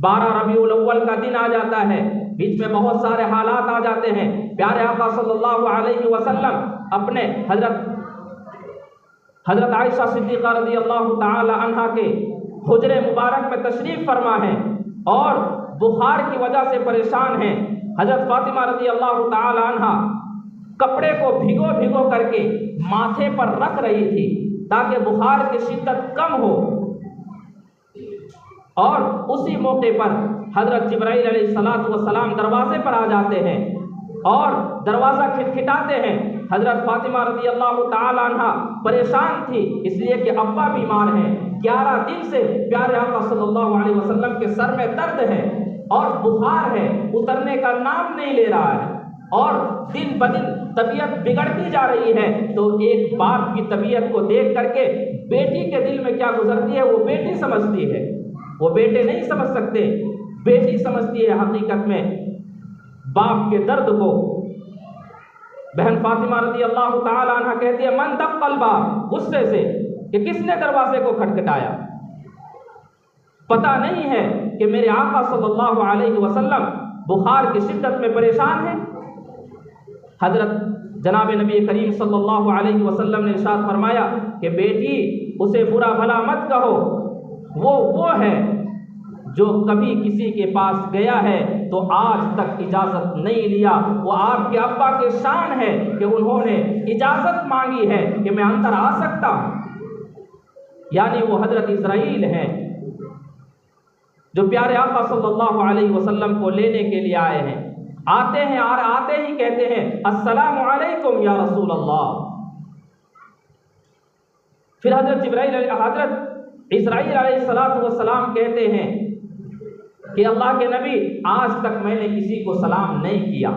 12 ربیع الاول کا دن آ جاتا ہے، بیچ میں بہت سارے حالات آ جاتے ہیں۔ پیارے آقا صلی اللہ علیہ وسلم اپنے حضرت عائشہ صدیقہ رضی اللہ تعالی عنہا کے حجرے مبارک میں تشریف فرما ہیں اور بخار کی وجہ سے پریشان ہیں۔ حضرت فاطمہ رضی اللہ تعالی عنہا کپڑے کو بھگو کر کے ماتھے پر رکھ رہی تھی تاکہ بخار کی شدت کم ہو، اور اسی موقع پر حضرت جبرائیل علیہ السلام دروازے پر آ جاتے ہیں اور دروازہ کھٹکھٹاتے ہیں۔ حضرت فاطمہ رضی اللہ تعالی عنہا پریشان تھی اس لیے کہ ابا بیمار ہیں، 11 دن سے پیارے آقا صلی اللہ علیہ وسلم کے سر میں درد ہے اور بخار ہے، اترنے کا نام نہیں لے رہا ہے، اور دن بدن طبیعت بگڑتی جا رہی ہے۔ تو ایک باپ کی طبیعت کو دیکھ کر کے بیٹی کے دل میں کیا گزرتی ہے وہ بیٹی سمجھتی ہے، وہ بیٹے نہیں سمجھ سکتے، بیٹی سمجھتی ہے حقیقت میں باپ کے درد کو۔ بہن فاطمہ رضی اللہ تعالی عنہ کہتی ہے من دق الباب، غصے سے کہ کس نے دروازے کو کھٹکھٹایا، پتہ نہیں ہے کہ میرے آقا صلی اللہ علیہ وسلم بخار کی شدت میں پریشان ہیں۔ حضرت جناب نبی کریم صلی اللہ علیہ وسلم نے ارشاد فرمایا کہ بیٹی اسے برا بھلا مت کہو، وہ ہے جو کبھی کسی کے پاس گیا ہے تو آج تک اجازت نہیں لیا، وہ آپ کے ابا کے شان ہے کہ انہوں نے اجازت مانگی ہے کہ میں اندر آ سکتا ہوں، یعنی وہ حضرت اسرائیل ہیں جو پیارے آقا صلی اللہ علیہ وسلم کو لینے کے لیے آئے ہیں۔ آتے ہیں اور آتے ہی کہتے ہیں السلام علیکم یا رسول اللہ۔ پھر حضرت اسرائیل علیہ السلام کہتے ہیں کہ اللہ کے نبی آج تک میں نے کسی کو سلام نہیں کیا،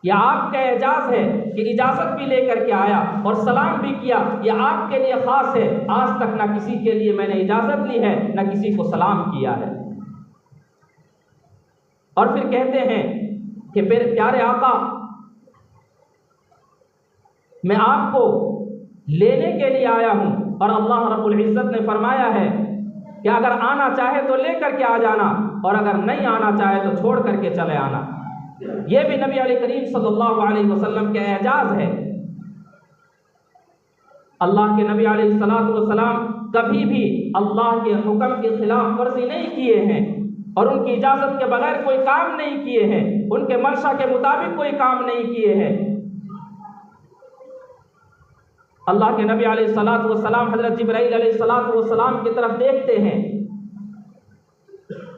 یہ آپ کا اعجاز ہے کہ اجازت بھی لے کر کے آیا اور سلام بھی کیا، یہ آپ کے لیے خاص ہے، آج تک نہ کسی کے لیے میں نے اجازت لی ہے نہ کسی کو سلام کیا ہے۔ اور پھر کہتے ہیں کہ پیارے آقا میں آپ کو لینے کے لیے آیا ہوں، اور اللہ رب العزت نے فرمایا ہے کہ اگر آنا چاہے تو لے کر کے آ جانا اور اگر نہیں آنا چاہے تو چھوڑ کر کے چلے آنا۔ یہ بھی نبی علیہ کریم صلی اللہ علیہ وسلم کے اعجاز ہے۔ اللہ کے نبی علیہ السلام کبھی بھی اللہ کے حکم کی خلاف ورزی نہیں کیے ہیں اور ان کی اجازت کے بغیر کوئی کام نہیں کیے ہیں، ان کے منشا کے مطابق کوئی کام نہیں کیے ہیں۔ اللہ کے نبی علیہ السلام حضرت جبرائیل علیہ السلام کی طرف دیکھتے ہیں،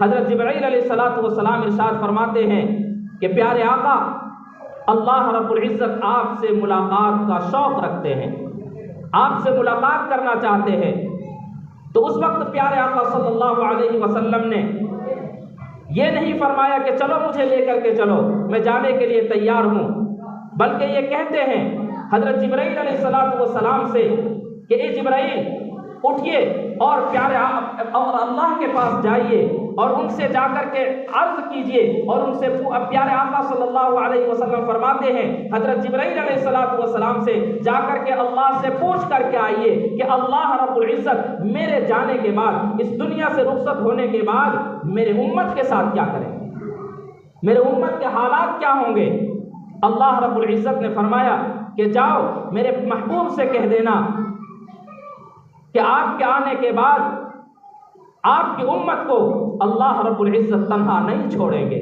حضرت جبرائیل علیہ السلام ارشاد فرماتے ہیں کہ پیارے آقا اللہ رب العزت آپ سے ملاقات کا شوق رکھتے ہیں، آپ سے ملاقات کرنا چاہتے ہیں۔ تو اس وقت پیارے آقا صلی اللہ علیہ وسلم نے یہ نہیں فرمایا کہ چلو مجھے لے کر کے چلو، میں جانے کے لیے تیار ہوں، بلکہ یہ کہتے ہیں حضرت جبرائیل علیہ السلام سے کہ اے جبرائیل اٹھئے اور اور اللہ کے پاس جائیے اور ان سے جا کر کے عرض کیجئے، اور ان سے پیارے آقا صلی اللہ علیہ وسلم فرماتے ہیں حضرت جبرائیل علیہ السلام سے جا کر کے اللہ سے پوچھ کر کے آئیے کہ اللہ رب العزت میرے جانے کے بعد، اس دنیا سے رخصت ہونے کے بعد میرے امت کے ساتھ کیا کریں، میرے امت کے حالات کیا ہوں گے۔ اللہ رب العزت نے فرمایا کہ جاؤ میرے محبوب سے کہہ دینا کہ آپ کے آنے کے بعد آپ کی امت کو اللہ رب العزت تنہا نہیں چھوڑیں گے۔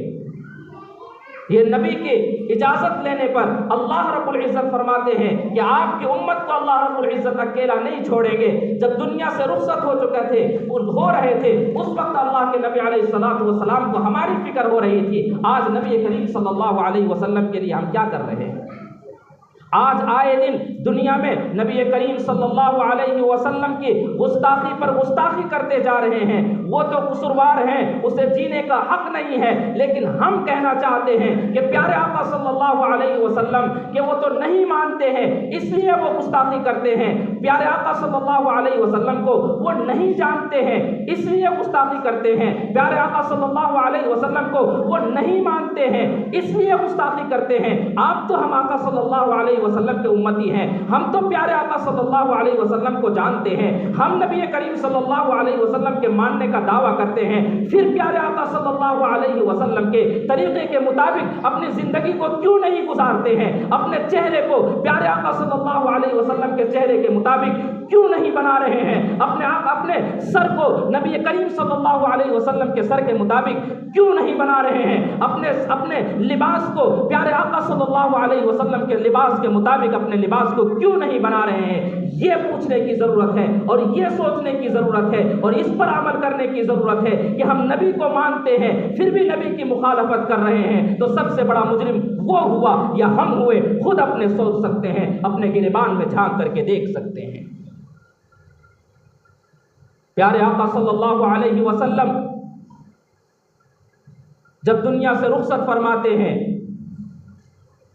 یہ نبی کی اجازت لینے پر اللہ رب العزت فرماتے ہیں کہ آپ کی امت کو اللہ رب العزت اکیلا نہیں چھوڑیں گے۔ جب دنیا سے رخصت ہو رہے تھے اس وقت اللہ کے نبی علیہ السلام کو ہماری فکر ہو رہی تھی، آج نبی کریم صلی اللہ علیہ وسلم کے لیے ہم کیا کر رہے ہیں؟ آج آئے دن دنیا میں نبی کریم صلی اللہ علیہ وسلم کی گستاخی پر گستاخی کرتے جا رہے ہیں۔ وہ تو قصوروار ہیں، اسے جینے کا حق نہیں ہے، لیکن ہم کہنا چاہتے ہیں کہ پیارے آقا صلی اللہ علیہ وسلم کہ وہ تو نہیں مانتے ہیں اس لیے وہ گستاخی کرتے ہیں، پیارے آقا صلی اللہ علیہ وسلم کو وہ نہیں جانتے ہیں اس لیے گستاخی کرتے ہیں، پیارے آقا صلی اللہ علیہ وسلم کو وہ نہیں مانتے ہیں اس لیے گستاخی کرتے ہیں۔ آپ تو ہم آقا صلی اللہ علیہ وسلم کے امتی ہیں، ہم تو پیارے آقا صلی اللہ علیہ وسلم کو جانتے ہیں، ہم نبی کریم صلی اللہ علیہ وسلم کے ماننے کا دعویٰ کرتے ہیں، پھر پیارے آقا صلی اللہ علیہ وسلم کے طریقے کے مطابق اپنی زندگی کو کیوں نہیں گزارتے ہیں؟ اپنے چہرے کو پیارے آقا صلی اللہ علیہ وسلم کے چہرے کے مطابق کیوں نہیں بنا رہے ہیں؟ اپنے سر کو نبی کریم صلی اللہ علیہ وسلم کے سر کے مطابق کیوں نہیں بنا رہے ہیں؟ اپنے لباس کو پیارے آقا صلی اللہ علیہ وسلم کے لباس کے مطابق اپنے لباس کو کیوں نہیں بنا رہے ہیں؟ یہ پوچھنے کی ضرورت ہے اور یہ سوچنے کی ضرورت ہے اور اس پر عمل کرنے کی ضرورت ہے کہ ہم نبی کو مانتے ہیں پھر بھی نبی کی مخالفت کر رہے ہیں تو سب سے بڑا مجرم وہ ہوا یا ہم ہوئے؟ خود اپنے سوچ سکتے ہیں، اپنے گریبان میں جھانک کر کے دیکھ سکتے ہیں۔ پیارے آقا صلی اللہ علیہ وسلم جب دنیا سے رخصت فرماتے ہیں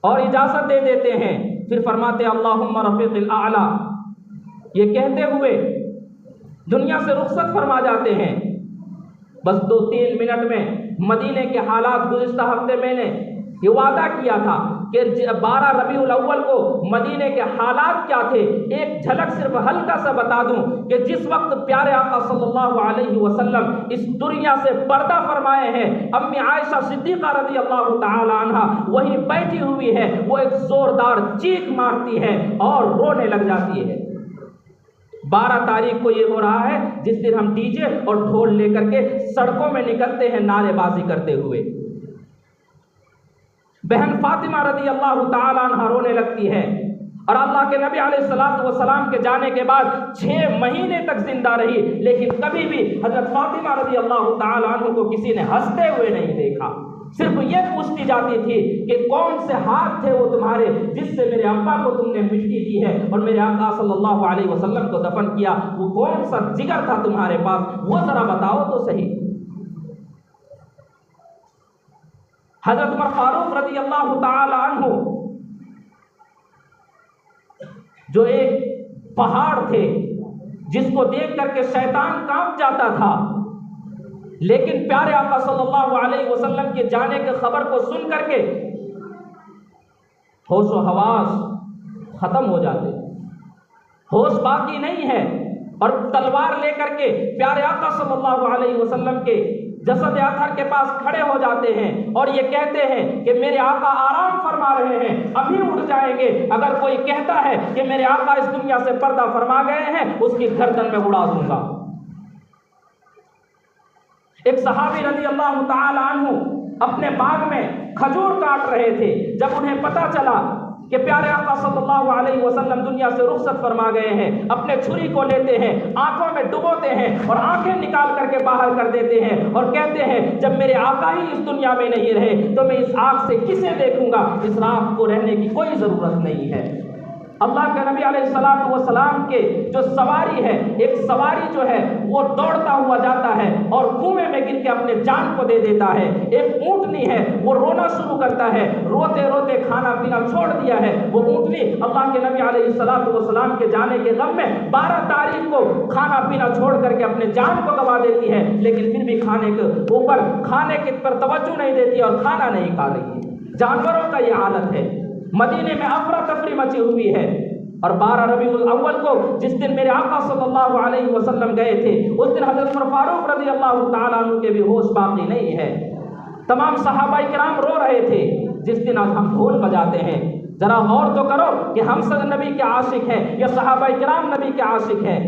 اور اجازت دے دیتے ہیں، پھر فرماتے اللہم رفیق الاعلی، یہ کہتے ہوئے دنیا سے رخصت فرما جاتے ہیں۔ بس 2-3 منٹ میں مدینے کے حالات، گزشتہ ہفتے میں نے یہ وعدہ کیا تھا کہ 12 ربیع الاول کو مدینے کے حالات کیا تھے، ایک جھلک صرف ہلکا سا بتا دوں کہ جس وقت پیارے آقا صلی اللہ علیہ وسلم اس دنیا سے پردہ فرمائے ہیں، امی عائشہ صدیقہ رضی اللہ تعالی عنہ وہیں بیٹھی ہوئی ہے، وہ ایک زوردار چیخ مارتی ہے اور رونے لگ جاتی ہے۔ 12 تاریخ کو یہ ہو رہا ہے جس دن ہم ڈی جے اور ڈھول لے کر کے سڑکوں میں نکلتے ہیں نعرے بازی کرتے ہوئے۔ بہن فاطمہ رضی اللہ تعالی عنہ رونے لگتی ہے اور اللہ کے نبی علیہ الصلوۃ والسلام کے جانے کے بعد 6 مہینے تک زندہ رہی، لیکن کبھی بھی حضرت فاطمہ رضی اللہ تعالی عنہ کو کسی نے ہنستے ہوئے نہیں دیکھا۔ صرف یہ پوچھتی جاتی تھی کہ کون سے ہاتھ تھے وہ تمہارے جس سے میرے ابا کو تم نے مٹی دی ہے اور میرے آقا صلی اللہ علیہ وسلم کو دفن کیا، وہ کون سا جگر تھا تمہارے پاس، وہ ذرا بتاؤ تو صحیح۔ حضرت عمر فاروق رضی اللہ تعالی عنہ جو ایک پہاڑ تھے جس کو دیکھ کر کے شیطان کانپ جاتا تھا، لیکن پیارے آقا صلی اللہ علیہ وسلم کے جانے کی خبر کو سن کر کے ہوش و حواس ختم ہو جاتے، ہوش باقی نہیں ہے، اور تلوار لے کر کے پیارے آقا صلی اللہ علیہ وسلم کے جسد اطہر کے پاس کھڑے ہو جاتے ہیں اور یہ کہتے ہیں کہ میرے آقا آرام فرما رہے ہیں، ابھی اٹھ جائیں گے، اگر کوئی کہتا ہے کہ میرے آقا اس دنیا سے پردہ فرما گئے ہیں اس کی گردن میں اڑا دوں گا۔ ایک صحابی رضی اللہ تعالی عنہ اپنے باغ میں کھجور کاٹ رہے تھے، جب انہیں پتا چلا کہ پیارے آقا صلی اللہ علیہ وسلم دنیا سے رخصت فرما گئے ہیں، اپنے چھری کو لیتے ہیں، آنکھوں میں ڈبوتے ہیں اور آنکھیں نکال کر کے باہر کر دیتے ہیں اور کہتے ہیں جب میرے آقا ہی اس دنیا میں نہیں رہے تو میں اس آگ سے کسے دیکھوں گا، اس راگ کو رہنے کی کوئی ضرورت نہیں ہے۔ اللہ کے نبی علیہ الصلوۃ والسلام کے جو سواری ہے، ایک سواری جو ہے وہ دوڑتا ہوا جاتا ہے اور کنویں میں گر کے اپنے جان کو دے دیتا ہے، ایک اونٹنی ہے وہ رونا شروع کرتا ہے، روتے روتے کھانا پینا چھوڑ دیا ہے، وہ اونٹنی اللہ کے نبی علیہ الصلوۃ والسلام کے جانے کے غم میں 12 تاریخ کو کھانا پینا چھوڑ کر کے اپنے جان کو گوا دیتی ہے، لیکن پھر بھی کھانے کے اوپر کھانے کی پر توجہ نہیں دیتی اور کھانا نہیں کھا رہی ہے۔ جانوروں کا یہ حالت ہے۔ مدینے میں افراتفری مچی ہوئی ہے اور 12 ربیع الاول کو جس دن میرے آقا صلی اللہ علیہ وسلم گئے تھے اس دن حضرت عمر فاروق رضی اللہ تعالیٰ عنہ کے بھی ہوش باقی نہیں ہے۔ تمام صحابہ کرام رو رہے تھے جس دن آج ہم ڈھول بجاتے ہیں۔ ذرا غور تو کرو کہ ہم سب نبی کے عاشق ہیں یا صحابہ کرام نبی کے عاشق ہیں۔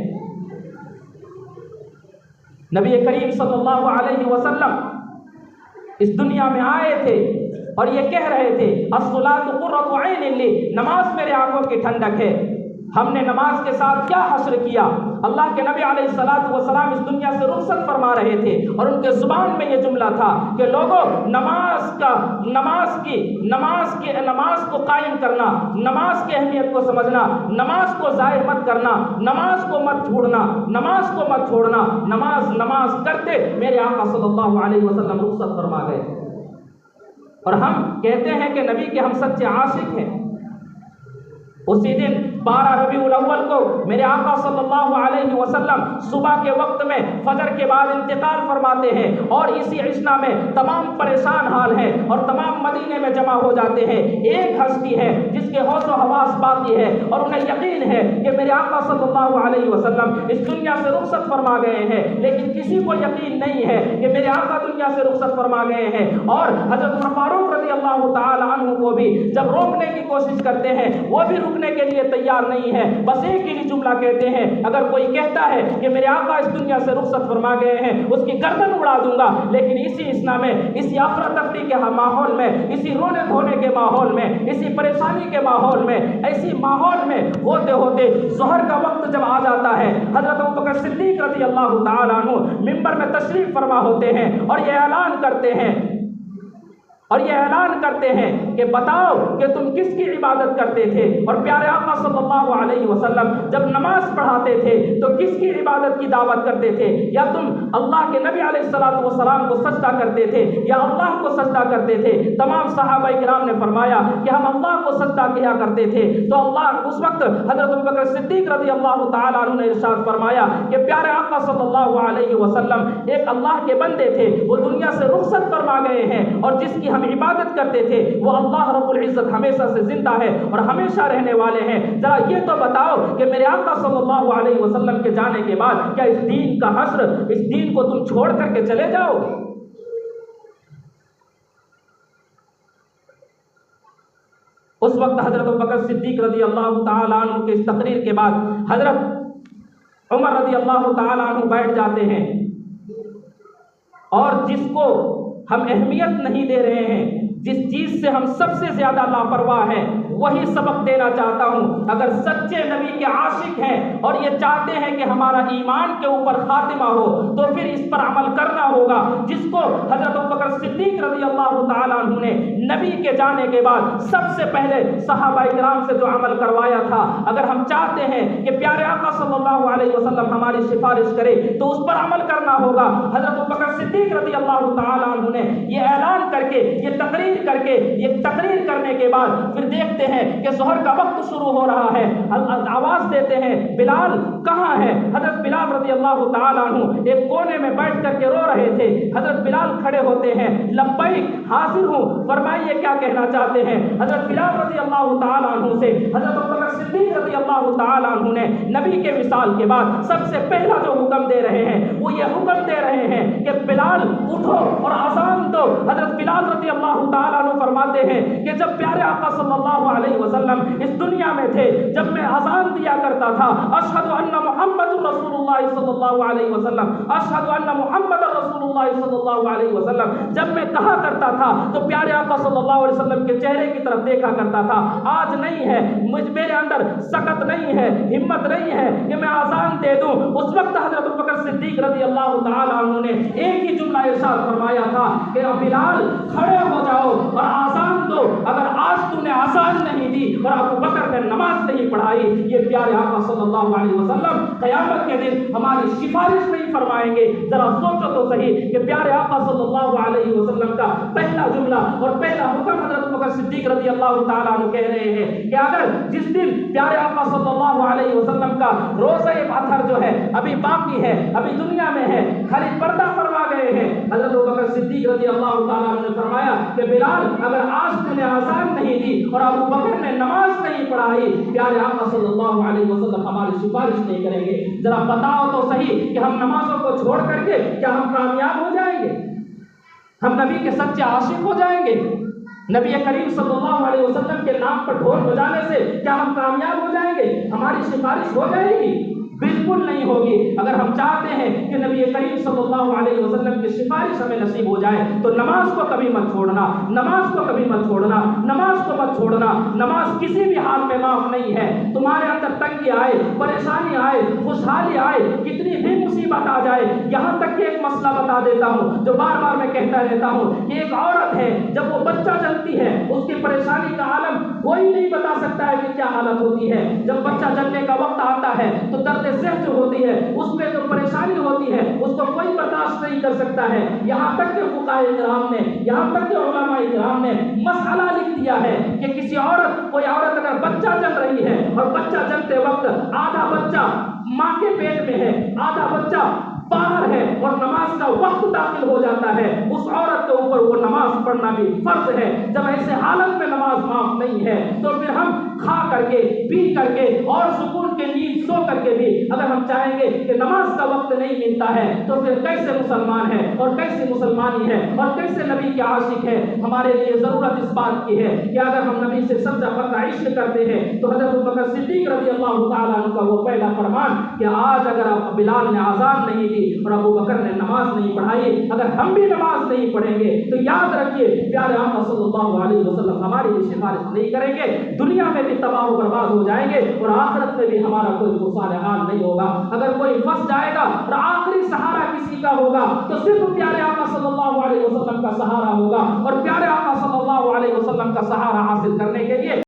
نبی کریم صلی اللہ علیہ وسلم اس دنیا میں آئے تھے اور یہ کہہ رہے تھے الصلاۃ قرۃ عین لی، نماز میرے آنکھوں کی ٹھنڈک ہے۔ ہم نے نماز کے ساتھ کیا حشر کیا؟ اللہ کے نبی علیہ الصلوۃ والسلام اس دنیا سے رخصت فرما رہے تھے اور ان کے زبان میں یہ جملہ تھا کہ لوگوں نماز کو قائم کرنا، نماز کی اہمیت کو سمجھنا، نماز کو ضائع مت کرنا، نماز کو مت چھوڑنا، نماز کو مت چھوڑنا، نماز کرتے میرے آقا صلی اللہ علیہ وسلم رخصت فرما گئے اور ہم کہتے ہیں کہ نبی کے ہم سچے عاشق ہیں۔ اسی دن 12 ربیع الاول کو میرے آقا صلی اللہ علیہ وسلم صبح کے وقت میں فجر کے بعد انتقال فرماتے ہیں، اور اسی عشنا میں تمام پریشان حال ہیں اور تمام مدینے میں جمع ہو جاتے ہیں۔ ایک ہستی ہے جس کے ہوش و حواس باقی ہے اور انہیں یقین ہے کہ میرے آقا صلی اللہ علیہ وسلم اس دنیا سے رخصت فرما گئے ہیں، لیکن کسی کو یقین نہیں ہے کہ میرے آقا دنیا سے رخصت فرما گئے ہیں۔ اور حضرت عمر فاروق رضی اللہ تعالی عنہ کو بھی جب روکنے کی کوشش کرتے ہیں، وہ بھی رکنے کے لیے تیار نہیں ہے، بس ایک ہی جملہ کہتے ہیں، اگر کوئی کہتا ہے کہ میرے آقا اس دنیا سے رخصت فرما گئے ہیں اس کی گردن اڑا دوں گا۔ لیکن اسی اسنا میں، اسی افراتفری کے ماحول میں، اسی رونے دھونے کے ماحول میں، اسی پریشانی کے ماحول میں، ایسی ماحول میں ہوتے ہوتے ظہر کا وقت جب آ جاتا ہے، حضرت ابوبکر صدیق رضی اللہ تعالیٰ عنہ منبر میں تشریف فرما ہوتے ہیں اور یہ اعلان کرتے ہیں کہ بتاؤ کہ تم کس کی عبادت کرتے تھے؟ اور پیارے آقا صلی اللہ علیہ وسلم جب نماز پڑھاتے تھے تو کس کی عبادت کی دعوت کرتے تھے؟ یا تم اللہ کے نبی علیہ الصلوۃ والسلام کو سجدہ کرتے تھے یا اللہ کو سجدہ کرتے تھے؟ تمام صحابہ کرام نے فرمایا کہ ہم اللہ کو سجدہ کیا کرتے تھے۔ تو اللہ اس وقت حضرت ابوبکر صدیق رضی اللہ تعالیٰ عنہ نے ارشاد فرمایا کہ پیارے آقا صلی اللہ علیہ وسلم ایک اللہ کے بندے تھے، وہ دنیا سے رخصت فرما گئے ہیں، اور جس کی ہم عبادت کرتے تھے وہ اللہ رب العزت ہمیشہ سے زندہ ہے اور ہمیشہ رہنے والے ہیں۔ ذرا یہ تو بتاؤ کہ میرے آقا صلی اللہ علیہ وسلم کے جانے کے بعد کیا اس دین کا حشر، اس دین کو تم چھوڑ کر کے چلے جاؤ گے؟ اس وقت حضرت ابوبکر صدیق رضی اللہ تعالیٰ عنہ کے اس تقریر کے بعد حضرت عمر رضی اللہ تعالیٰ عنہ بیٹھ جاتے ہیں، اور جس کو ہم اہمیت نہیں دے رہے ہیں، جس چیز سے ہم سب سے زیادہ لاپرواہ ہیں، وہی سبق دینا چاہتا ہوں۔ اگر سچے نبی کے عاشق ہیں اور یہ چاہتے ہیں کہ ہمارا ایمان کے اوپر خاتمہ ہو تو پھر اس پر عمل کرنا ہوگا، جس کو حضرت ابوبکر صدیق رضی اللہ تعالیٰ عنہ نے نبی کے جانے کے بعد سب سے پہلے صحابہ کرام سے جو عمل کروایا تھا۔ اگر ہم چاہتے ہیں کہ پیارے آقا صلی اللہ علیہ وسلم ہماری سفارش کرے تو اس پر عمل کرنا ہوگا۔ حضرت ابوبکر صدیق رضی اللہ تعالیٰ عنہ نے یہ اعلان کر کے، یہ تقریر کرنے کے بعد پھر دیکھتے ہیں کہ ظہر کا وقت شروع ہو رہا ہے، آواز دیتے ہیں بلال کہاں ہے؟ حضرت بلال رضی اللہ تعالیٰ عنہ ایک کونے میں بیٹھ کر کے رو رہے تھے۔ حضرت بلال کھڑے ہوتے ہیں، لبیک حاضر ہوں، فرمائیے کیا کہنا چاہتے ہیں؟ حضرت بلال رضی اللہ تعالیٰ عنہ سے حضرت ابوبکر صدیق رضی اللہ تعالیٰ عنہ نے نبی کے وصال کے بعد سب سے پہلا جو حکم دے رہے ہیں وہ یہ حکم دے رہے ہیں کہ بلال اٹھو اور اذان دو۔ حضرت بلال رضی اللہ تعالیٰ عنہ فرماتے ہیں کہ جب پیارے آقا صلی اللہ علیہ وسلم اس دنیا میں تھے، جب میں اذان دیا کرتا تھا اشہد ان محمد رسول اللہ صلی اللہ علیہ وسلم، اشہد ان محمد رسول اللہ صلی اللہ علیہ وسلم، جب میں کہا کرتا تھا تو پیارے آقا صلی اللہ علیہ وسلم کے چہرے کی طرف دیکھا کرتا تھا۔ آج نہیں ہے، میرے اندر سکت نہیں ہے، ہمت نہیں ہے کہ میں اذان دے دوں۔ اس وقت حضرت ابوبکر صدیق رضی اللہ تعالیٰ عنہ نے ایک ہی جملہ ارشاد فرمایا تھا کہ بلال کھڑے ہو جاؤ اور آزان دو۔ اگر آج تم نے آزان نہیں دی اور ابوبکر نے نماز نہیں پڑھائی، یہ پیارے آقا صلی اللہ علیہ وسلم قیامت کے دن ہماری سفارش نہیں فرمائیں گے۔ ذرا سوچو تو صحیح کہ پیارے آقا صلی اللہ علیہ وسلم کا پہلا جملہ اور پہلا حکم حضرت ابوبکر صدیق رضی اللہ تعالیٰ عنہ کہہ رہے ہیں کہ اگر جس دن پیارے آقا صلی اللہ علیہ وسلم کا روزہ اطہر جو ہے ابھی باقی ہے، ابھی دنیا میں ہے، خالی پردہ فرما گئے ہیں، حضرت ابوبکر صدیق رضی اللہ تعالیٰ عنہ نے فرمایا کہ بلال اگر آج تم نے آزان نہیں دی اور ابوبکر نے نماز نہیں پڑھائی، پیارے آقا صلی اللہ علیہ وسلم ہماری سفارش نہیں کریں گے۔ ذرا بتاؤ تو صحیح کہ ہم نمازوں کو چھوڑ کر کے کیا ہم کامیاب ہو جائیں گے؟ ہم نبی کے سچے عاشق ہو جائیں گے؟ نبی کریم صلی اللہ علیہ وسلم کے نام پر ڈھول بجانے سے کیا ہم کامیاب ہو جائیں گے؟ ہماری سفارش ہو جائے گی؟ بالکل نہیں ہوگی۔ اگر ہم چاہتے ہیں کہ نبی کریم صلی اللہ علیہ وسلم کی سفارش ہمیں نصیب ہو جائے تو نماز کو کبھی مت چھوڑنا، نماز کو کبھی مت چھوڑنا، نماز کو مت چھوڑنا۔ نماز کسی بھی حال میں معاف نہیں ہے۔ تمہارے اندر تنگی آئے، پریشانی آئے، خوشحالی آئے، کتنی بھی مصیبت آ جائے، یہاں تک کہ ایک مسئلہ بتا دیتا ہوں جو بار بار میں کہتا رہتا ہوں کہ ایک عورت ہے جب وہ بچہ جنتی ہے اس کی پریشانی کا عالم کوئی نہیں بتا سکتا ہے کہ کیا حالت ہوتی ہے۔ جب بچہ جننے کا وقت آتا ہے تو درد ذہن جو ہوتی ہے، اس میں جو پریشانی ہوتی ہے، اس کو کوئی برداشت نہیں کر سکتا ہے۔ یہاں تک کہ فقہاء کرام نے، یہاں تک کہ علماء کرام نے مسئلہ لکھ دیا ہے کہ کسی عورت، کوئی عورت اگر بچہ جن رہی ہے اور بچہ جنتے وقت آدھا بچہ ماں کے پیٹ میں ہے، آدھا بچہ باہر ہے اور نماز کا وقت داخل ہو جاتا ہے، اس عورت کے اوپر وہ نماز پڑھنا بھی فرض ہے۔ جب ایسے حالت میں نماز معاف نہیں ہے تو پھر ہم کھا کر کے، پی کر کے اور سکون کے نیند سو کر کے بھی اگر ہم چاہیں گے کہ نماز کا وقت نہیں ملتا ہے تو پھر کیسے مسلمان ہے اور کیسے مسلمانی ہے اور کیسے نبی کے عاشق ہے؟ ہمارے لیے ضرورت اس بات کی ہے کہ اگر ہم نبی سے سچا پکا عشق کرتے ہیں تو حضرت ابوبکر صدیق رضی اللہ تعالیٰ عنہ کا وہ پہلا فرمان کہ آج اگر بلال نے آزان نہیں دی اور ابوبکر نے نماز نہیں پڑھائی، اگر ہم بھی نماز نہیں پڑھیں گے تو یاد رکھیے پیارے آقا صلی اللہ علیہ وسلم ہماری بھی سفارش نہیں کریں گے، دنیا میں بھی تباہ و برباد ہو جائیں گے اور آخرت میں بھی ہمارا کوئی پرسان حال نہیں ہوگا۔ اگر کوئی پھنس جائے گا اور آخری سہارا کسی کا ہوگا تو صرف پیارے آقا صلی اللہ علیہ وسلم کا سہارا ہوگا، اور پیارے آقا صلی اللہ علیہ وسلم کا سہارا حاصل کرنے کے لیے